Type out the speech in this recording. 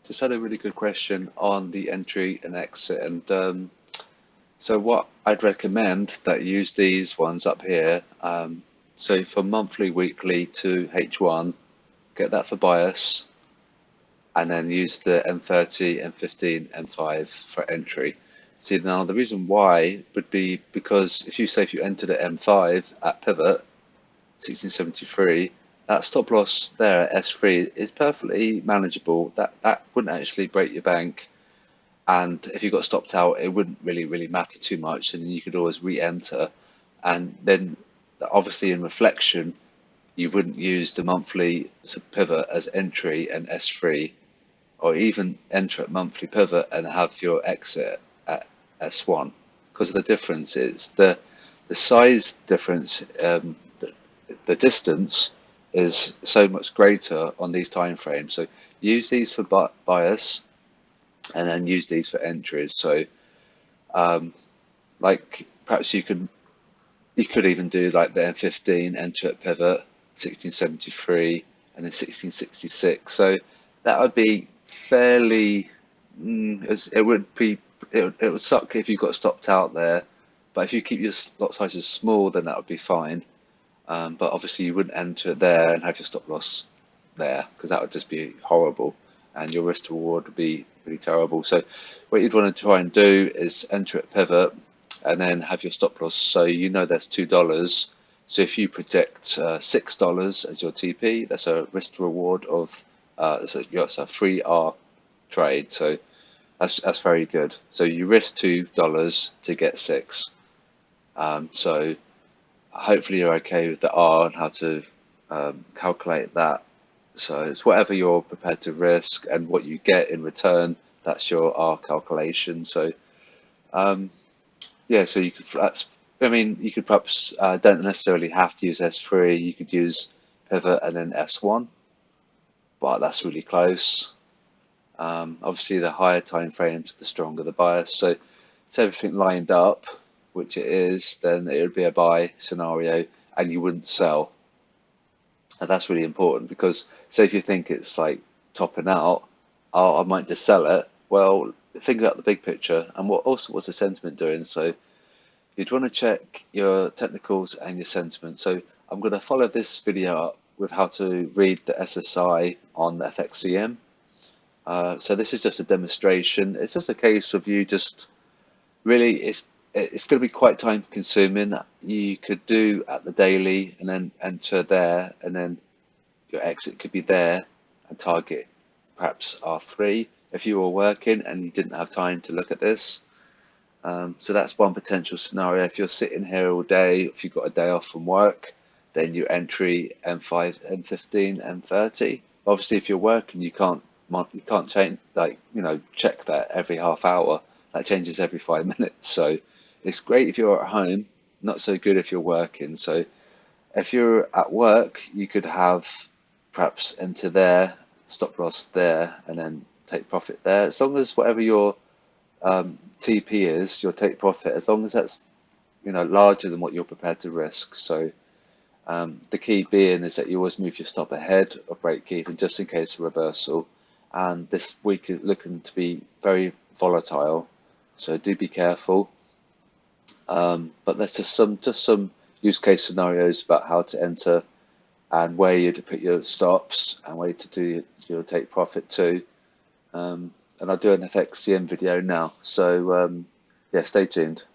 just had a really good question on the entry and exit. And so what I'd recommend that you use these ones up here. So for monthly, weekly to H1, get that for bias, and then use the M30, M15, M5 for entry. See, now the reason why would be because if you enter the M5 at pivot, 1673, that stop loss there at S3 is perfectly manageable. That wouldn't actually break your bank, and if you got stopped out, it wouldn't really matter too much, and you could always re-enter. And then, obviously, in reflection, you wouldn't use the monthly pivot as entry and S3, or even enter at monthly pivot and have your exit at S1, because the difference is the size difference. The distance is so much greater on these time frames. So use these for bias, and then use these for entries. So like perhaps you could even do like the M15 enter at pivot 1673 and then 1666. So that would be fairly. It would be. It would suck if you got stopped out there, but if you keep your lot sizes small, then that would be fine. But obviously you wouldn't enter it there and have your stop loss there, because that would just be horrible, and your risk to reward would be really terrible. So what you'd want to try and do is enter at pivot and then have your stop loss. So you know that's $2. So if you predict $6 as your TP, that's a risk to reward of it's a 3R trade. So that's very good. So you risk $2 to get 6. So hopefully you're okay with the R and how to calculate that. So it's whatever you're prepared to risk and what you get in return. That's your R calculation. So yeah, so you could. You could perhaps don't necessarily have to use S3. You could use pivot and then S1, but that's really close. Obviously, the higher time frames, the stronger the bias. So it's everything lined up, which it is, then it would be a buy scenario, and you wouldn't sell. And that's really important, because say if you think it's like topping out, oh, I might just sell it. Well, think about the big picture and what's the sentiment doing. So you'd want to check your technicals and your sentiment. So I'm going to follow this video up with how to read the SSI on the FXCM. So this is just a demonstration. It's just a case of you just really, it's going to be quite time consuming. You could do at the daily and then enter there, and then your exit could be there and target perhaps R3 if you were working and you didn't have time to look at this. So that's one potential scenario. If you're sitting here all day, if you've got a day off from work, then your entry M5, M15, M30. Obviously, if you're working, you can't change, check that every half hour. That changes every 5 minutes. So it's great if you're at home, not so good if you're working. So if you're at work, you could have perhaps enter there, stop loss there, and then take profit there. As long as whatever your TP is, you'll take profit, as long as that's larger than what you're prepared to risk. So the key being is that you always move your stop ahead of break even, just in case of reversal. And this week is looking to be very volatile, so do be careful. But there's just some use case scenarios about how to enter and where you to put your stops and where to do your take profit too. And I'll do an FXCM video now. So yeah, stay tuned.